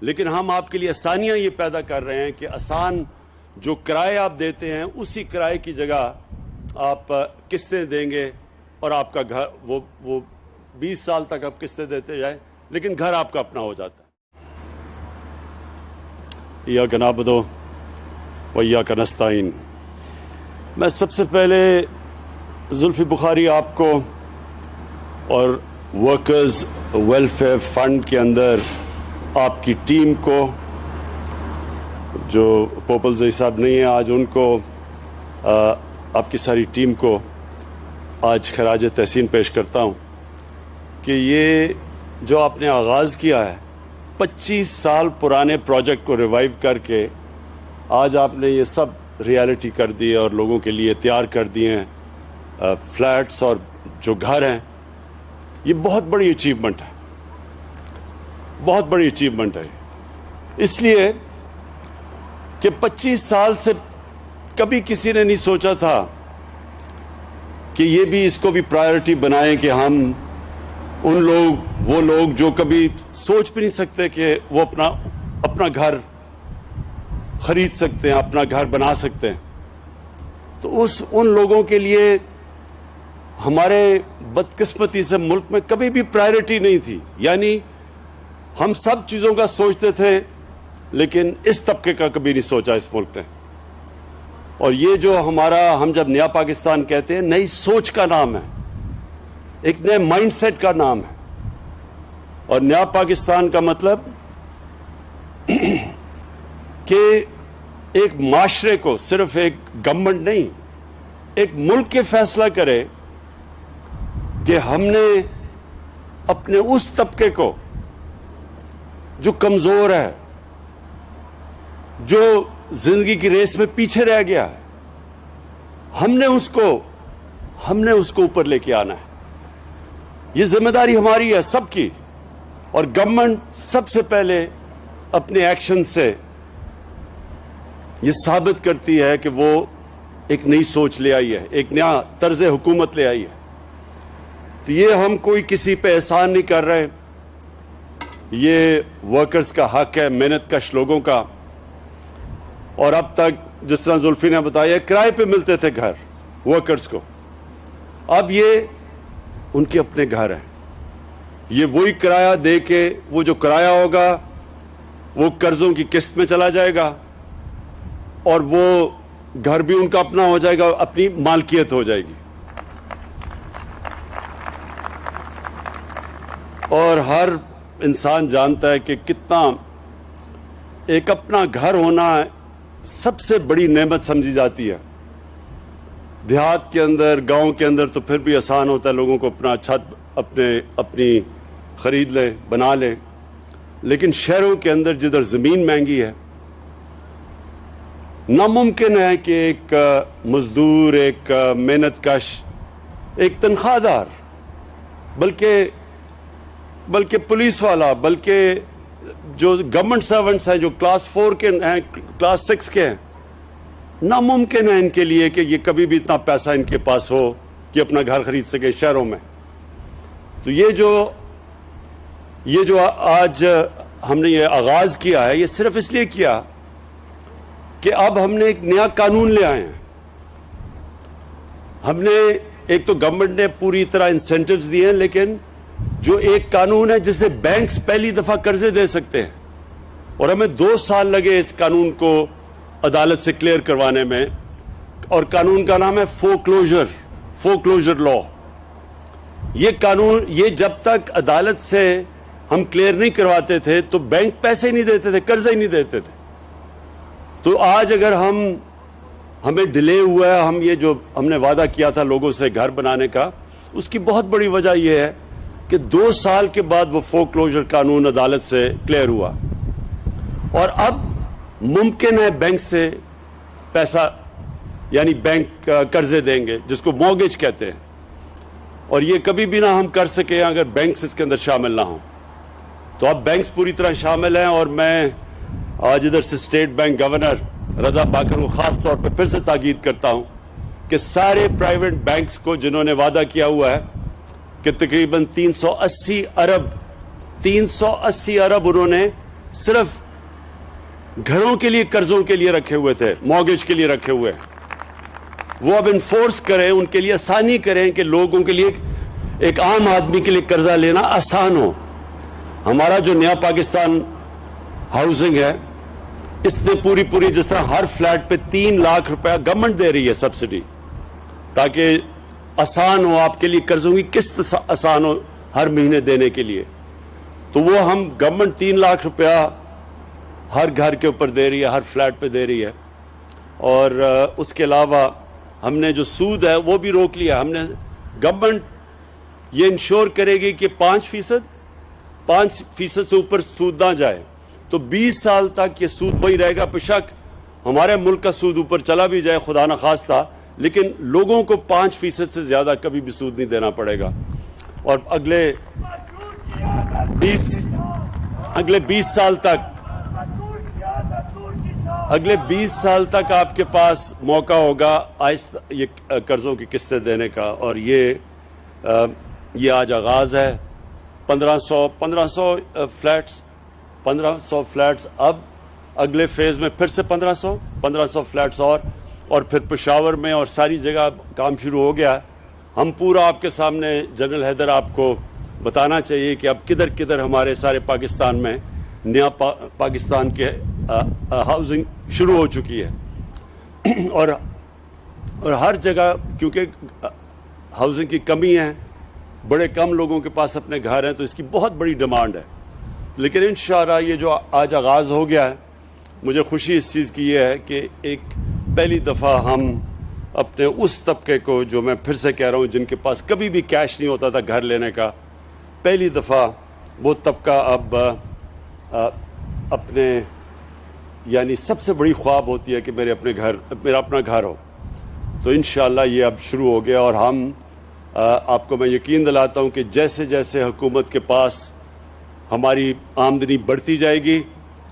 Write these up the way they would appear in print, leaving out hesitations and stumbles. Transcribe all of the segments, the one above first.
لیکن ہم آپ کے لیے آسانیاں یہ پیدا کر رہے ہیں کہ آسان جو کرائے آپ دیتے ہیں اسی کرائے کی جگہ آپ قسطیں دیں گے اور آپ کا گھر وہ 20 سال تک آپ قسطیں دیتے جائیں لیکن گھر آپ کا اپنا ہو جاتا ہے۔ ایاک نعبد و ایاک نستعین۔ میں سب سے پہلے زلفی بخاری آپ کو اور ورکرز ویلفیئر فنڈ کے اندر آپ کی ٹیم کو، جو پوپلزئی صاحب نہیں ہیں آج، ان کو، آپ کی ساری ٹیم کو آج خراج تحسین پیش کرتا ہوں کہ یہ جو آپ نے آغاز کیا ہے 25 سال پرانے پروجیکٹ کو ریوائیو کر کے آج آپ نے یہ سب ریالٹی کر دی اور لوگوں کے لیے تیار کر دیے ہیں فلیٹس اور جو گھر ہیں، یہ بہت بڑی اچیومنٹ ہے، بہت بڑی اچیومنٹ ہے۔ اس لیے کہ 25 سال سے کبھی کسی نے نہیں سوچا تھا کہ یہ بھی اس کو بھی پرائیورٹی بنائیں کہ ہم وہ لوگ جو کبھی سوچ بھی نہیں سکتے کہ وہ اپنا گھر خرید سکتے ہیں، اپنا گھر بنا سکتے ہیں، تو ان لوگوں کے لیے ہمارے بدقسمتی سے ملک میں کبھی بھی پرائیورٹی نہیں تھی۔ یعنی ہم سب چیزوں کا سوچتے تھے لیکن اس طبقے کا کبھی نہیں سوچا اس ملک نے۔ اور یہ جو ہم جب نیا پاکستان کہتے ہیں، نئی سوچ کا نام ہے، ایک نئے مائنڈ سیٹ کا نام ہے۔ اور نیا پاکستان کا مطلب کہ ایک معاشرے کو، صرف ایک گورنمنٹ نہیں، ایک ملک کے فیصلہ کرے کہ ہم نے اپنے اس طبقے کو جو کمزور ہے، جو زندگی کی ریس میں پیچھے رہ گیا ہے، ہم نے اس کو اوپر لے کے آنا ہے۔ یہ ذمہ داری ہماری ہے سب کی، اور گورنمنٹ سب سے پہلے اپنے ایکشن سے یہ ثابت کرتی ہے کہ وہ ایک نئی سوچ لے آئی ہے، ایک نیا طرز حکومت لے آئی ہے۔ تو یہ ہم کوئی کسی پہ احسان نہیں کر رہے، یہ ورکرز کا حق ہے، محنت کش لوگوں کا۔ اور اب تک جس طرح زلفی نے بتایا کرائے پہ ملتے تھے گھر ورکرز کو، اب یہ ان کے اپنے گھر ہیں۔ یہ وہی کرایہ دے کے، وہ جو کرایہ ہوگا وہ قرضوں کی قسط میں چلا جائے گا اور وہ گھر بھی ان کا اپنا ہو جائے گا، اپنی مالکیت ہو جائے گی۔ اور ہر انسان جانتا ہے کہ کتنا ایک اپنا گھر ہونا سب سے بڑی نعمت سمجھی جاتی ہے۔ دیہات کے اندر، گاؤں کے اندر تو پھر بھی آسان ہوتا ہے، لوگوں کو اپنا چھت اپنی خرید لیں، بنا لیں، لیکن شہروں کے اندر جدھر زمین مہنگی ہے، ناممکن ہے کہ ایک مزدور، ایک محنت کش، ایک تنخواہ دار، بلکہ پولیس والا، بلکہ جو گورنمنٹ سرونٹس ہیں، جو کلاس 4 کے ہیں، کلاس 6 کے ہیں، ناممکن ہے ان کے لیے کہ یہ کبھی بھی اتنا پیسہ ان کے پاس ہو کہ اپنا گھر خرید سکے شہروں میں۔ تو یہ جو آج ہم نے یہ آغاز کیا ہے، یہ صرف اس لیے کیا کہ اب ہم نے ایک نیا قانون لے آئے ہیں۔ ہم نے ایک تو گورنمنٹ نے پوری طرح انسینٹیوز دیے ہیں، لیکن جو ایک قانون ہے جسے بینکس پہلی دفعہ قرضے دے سکتے ہیں، اور ہمیں 2 سال لگے اس قانون کو عدالت سے کلیئر کروانے میں، اور قانون کا نام ہے فورکلوجر لا۔ یہ قانون، یہ جب تک عدالت سے ہم کلیئر نہیں کرواتے تھے تو بینک پیسے نہیں دیتے تھے، قرضے ہی نہیں دیتے تھے۔ تو آج اگر ہمیں ڈیلے ہوا ہے، ہم نے وعدہ کیا تھا لوگوں سے گھر بنانے کا، اس کی بہت بڑی وجہ یہ ہے کہ 2 سال کے بعد وہ فورکلوجر قانون عدالت سے کلیئر ہوا، اور اب ممکن ہے بینک سے پیسہ، یعنی بینک قرضے دیں گے، جس کو مورگیج کہتے ہیں، اور یہ کبھی بھی نہ ہم کر سکے اگر بینکس اس کے اندر شامل نہ ہوں۔ تو اب بینکس پوری طرح شامل ہیں، اور میں آج ادھر سے اسٹیٹ بینک گورنر رضا پاکر کو خاص طور پہ پھر سے تاکید کرتا ہوں کہ سارے پرائیویٹ بینکس کو جنہوں نے وعدہ کیا ہوا ہے کہ تقریباً 380 ارب انہوں نے صرف گھروں کے لیے قرضوں کے لیے رکھے ہوئے تھے, مارگیج کے لیے رکھے ہوئے, وہ اب انفورس کریں, ان کے لیے آسانی کریں کہ لوگوں کے لیے, ایک عام آدمی کے لیے قرضہ لینا آسان ہو. ہمارا جو نیا پاکستان ہاؤسنگ ہے, اس نے پوری جس طرح ہر فلیٹ پہ 3 لاکھ روپیہ گورنمنٹ دے رہی ہے سبسڈی, تاکہ آسان ہو آپ کے لیے, قرضوں کی قسط آسان ہو ہر مہینے دینے کے لیے. تو وہ ہم گورنمنٹ 3 لاکھ روپیہ ہر گھر کے اوپر دے رہی ہے, ہر فلیٹ پہ دے رہی ہے. اور اس کے علاوہ ہم نے جو سود ہے وہ بھی روک لیا. ہم نے, گورنمنٹ یہ انشور کرے گی کہ 5% سے اوپر سود نہ جائے, تو 20 سال تک یہ سود وہی رہے گا. بشک ہمارے ملک کا سود اوپر چلا بھی جائے خدا نخواستہ, لیکن لوگوں کو 5% سے زیادہ کبھی بھی سود نہیں دینا پڑے گا. اور اگلے 20 سال تک آپ کے پاس موقع ہوگا آہستہ یہ قرضوں کی قسطیں دینے کا. اور یہ آج آغاز ہے. 1500 فلیٹس, اب اگلے فیز میں پھر سے 1500 فلیٹس, اور پھر پشاور میں اور ساری جگہ کام شروع ہو گیا. ہم پورا آپ کے سامنے, جنرل حیدر آپ کو بتانا چاہیے کہ اب کدھر ہمارے سارے پاکستان میں نیا پاکستان کے ہاؤسنگ شروع ہو چکی ہے. اور ہر جگہ کیونکہ ہاؤسنگ کی کمی ہے, بڑے کم لوگوں کے پاس اپنے گھر ہیں, تو اس کی بہت بڑی ڈیمانڈ ہے. لیکن انشاءاللہ یہ جو آج آغاز ہو گیا ہے, مجھے خوشی اس چیز کی یہ ہے کہ ایک پہلی دفعہ ہم اپنے اس طبقے کو, جو میں پھر سے کہہ رہا ہوں جن کے پاس کبھی بھی کیش نہیں ہوتا تھا گھر لینے کا, پہلی دفعہ وہ طبقہ اب اپنے, یعنی سب سے بڑی خواب ہوتی ہے کہ میرا اپنا گھر ہو. تو انشاءاللہ یہ اب شروع ہو گیا. اور ہم, آپ کو میں یقین دلاتا ہوں کہ جیسے جیسے حکومت کے پاس ہماری آمدنی بڑھتی جائے گی,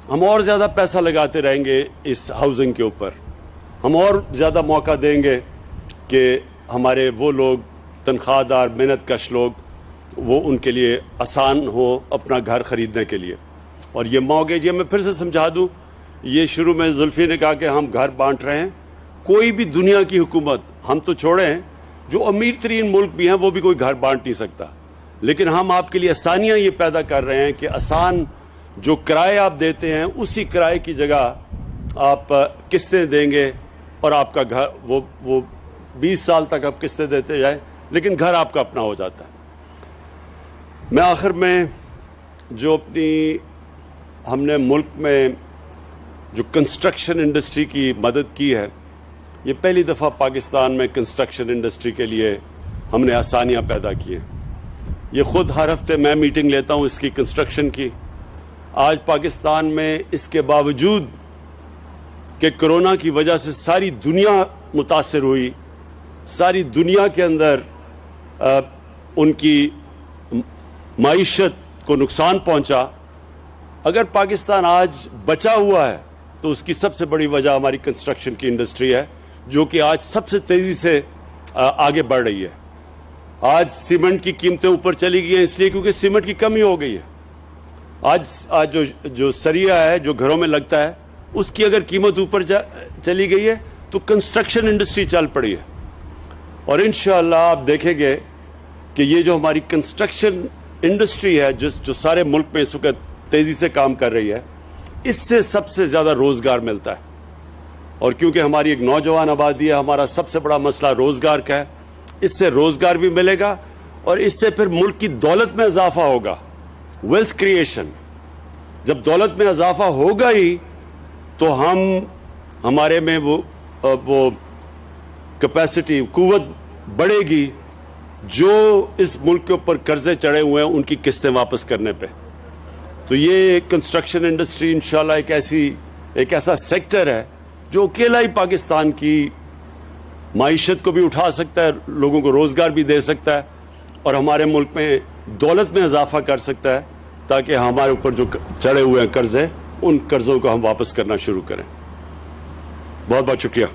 ہم اور زیادہ پیسہ لگاتے رہیں گے اس ہاؤسنگ کے اوپر. ہم اور زیادہ موقع دیں گے کہ ہمارے وہ لوگ, تنخواہ دار محنت کش لوگ, وہ ان کے لیے آسان ہو اپنا گھر خریدنے کے لیے. اور یہ مارگیج, یہ میں پھر سے سمجھا دوں, یہ شروع میں زلفی نے کہا کہ ہم گھر بانٹ رہے ہیں. کوئی بھی دنیا کی حکومت, ہم تو چھوڑیں, جو امیر ترین ملک بھی ہیں وہ بھی کوئی گھر بانٹ نہیں سکتا. لیکن ہم آپ کے لیے آسانیاں یہ پیدا کر رہے ہیں کہ آسان جو کرائے آپ دیتے ہیں, اسی کرائے کی جگہ آپ قسطیں دیں گے, اور آپ کا گھر وہ 20 سال تک آپ قسطیں دیتے جائیں, لیکن گھر آپ کا اپنا ہو جاتا ہے. میں آخر میں جو ہم نے ملک میں جو کنسٹرکشن انڈسٹری کی مدد کی ہے, یہ پہلی دفعہ پاکستان میں کنسٹرکشن انڈسٹری کے لیے ہم نے آسانیاں پیدا کی ہیں. یہ خود ہر ہفتے میں میٹنگ لیتا ہوں اس کی, کنسٹرکشن کی. آج پاکستان میں اس کے باوجود کہ کرونا کی وجہ سے ساری دنیا متاثر ہوئی, ساری دنیا کے اندر ان کی معیشت کو نقصان پہنچا, اگر پاکستان آج بچا ہوا ہے تو اس کی سب سے بڑی وجہ ہماری کنسٹرکشن کی انڈسٹری ہے, جو کہ آج سب سے تیزی سے آگے بڑھ رہی ہے. آج سیمنٹ کی قیمتیں اوپر چلی گئی ہیں اس لیے کیونکہ سیمنٹ کی کمی ہو گئی ہے. آج جو سریا ہے جو گھروں میں لگتا ہے, اس کی اگر قیمت اوپر چلی گئی ہے تو کنسٹرکشن انڈسٹری چل پڑی ہے. اور انشاءاللہ آپ دیکھیں گے کہ یہ جو ہماری کنسٹرکشن انڈسٹری ہے, جو سارے ملک میں اس وقت تیزی سے کام کر رہی ہے, اس سے سب سے زیادہ روزگار ملتا ہے. اور کیونکہ ہماری ایک نوجوان آبادی ہے, ہمارا سب سے بڑا مسئلہ روزگار کا ہے, اس سے روزگار بھی ملے گا, اور اس سے پھر ملک کی دولت میں اضافہ ہوگا, ویلتھ کریشن. جب دولت میں اضافہ ہوگا ہی تو ہمارے میں وہ کیپیسٹی, قوت بڑھے گی جو اس ملک کے اوپر قرضے چڑھے ہوئے ہیں ان کی قسطیں واپس کرنے پہ. تو یہ کنسٹرکشن انڈسٹری انشاءاللہ ایک ایسا سیکٹر ہے جو اکیلا ہی پاکستان کی معیشت کو بھی اٹھا سکتا ہے, لوگوں کو روزگار بھی دے سکتا ہے, اور ہمارے ملک میں دولت میں اضافہ کر سکتا ہے, تاکہ ہمارے اوپر جو چڑھے ہوئے ہیں قرضے, ان قرضوں کو ہم واپس کرنا شروع کریں. بہت بہت شکریہ.